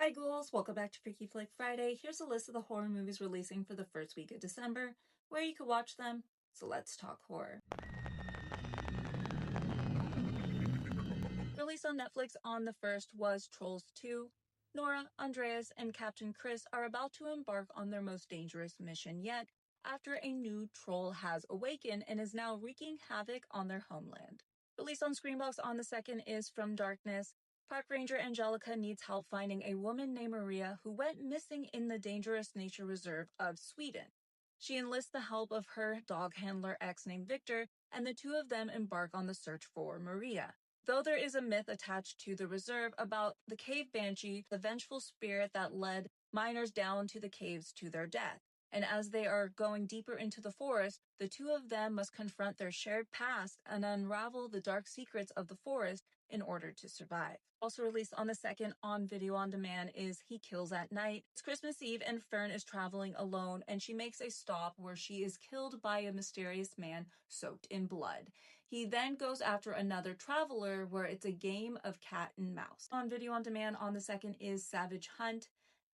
Hi ghouls, welcome back to Freaky Flick Friday. Here's a list of the horror movies releasing for the first week of December, where you can watch them, so let's talk horror. Released on Netflix on the 1st was Trolls 2. Nora, Andreas, and Captain Chris are about to embark on their most dangerous mission yet, after a new troll has awakened and is now wreaking havoc on their homeland. Released on Screamboxd on the 2nd is From Darkness. Park Ranger Angelica needs help finding a woman named Maria who went missing in the dangerous nature reserve of Sweden. She enlists the help of her dog handler ex named Victor, and the two of them embark on the search for Maria. Though there is a myth attached to the reserve about the cave banshee, the vengeful spirit that led miners down to the caves to their death. And as they are going deeper into the forest, the two of them must confront their shared past and unravel the dark secrets of the forest in order to survive. Also released on the 2nd on video on demand is He Kills at Night. It's Christmas Eve and Fern is traveling alone, and she makes a stop where she is killed by a mysterious man soaked in blood. He then goes after another traveler where it's a game of cat and mouse. On video on demand on the 2nd is Savage Hunt.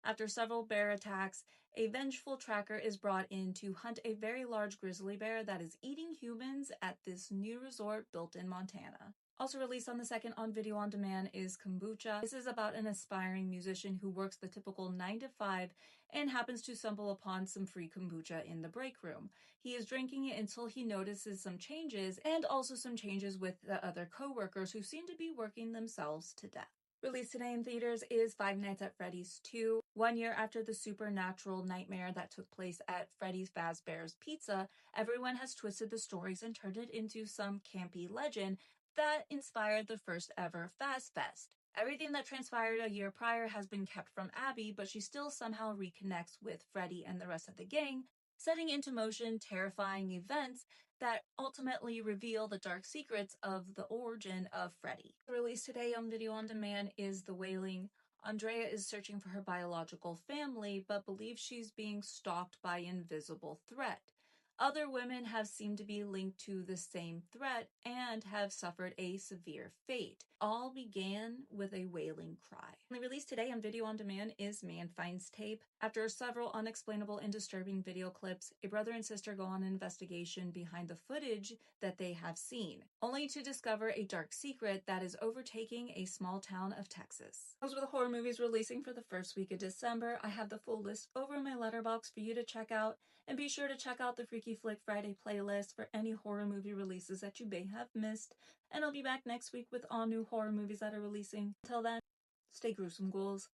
After several bear attacks, a vengeful tracker is brought in to hunt a very large grizzly bear that is eating humans at this new resort built in Montana. Also released on the 2nd on video on demand is Kombucha. This is about an aspiring musician who works the typical 9 to 5 and happens to stumble upon some free kombucha in the break room. He is drinking it until he notices some changes, and also some changes with the other co-workers who seem to be working themselves to death. Released today in theaters is Five Nights at Freddy's 2. 1 year after the supernatural nightmare that took place at Freddy's Fazbear's Pizza, everyone has twisted the stories and turned it into some campy legend that inspired the first ever Faz Fest. Everything that transpired a year prior has been kept from Abby, but she still somehow reconnects with Freddy and the rest of the gang, setting into motion terrifying events that ultimately reveal the dark secrets of the origin of Freddy. Released today on video on demand is The Wailing. Andrea is searching for her biological family, but believes she's being stalked by an invisible threat. Other women have seemed to be linked to the same threat and have suffered a severe fate. All began with a wailing cry. The release today on video on demand is Man Finds Tape. After several unexplainable and disturbing video clips, a brother and sister go on an investigation behind the footage that they have seen, only to discover a dark secret that is overtaking a small town of Texas. Those were the horror movies releasing for the first week of December. I have the full list over in my Letterboxd for you to check out, and be sure to check out the Freaky Flick Friday playlist for any horror movie releases that you may have missed, and I'll be back next week with all new horror movies that are releasing. Until then, stay gruesome, ghouls.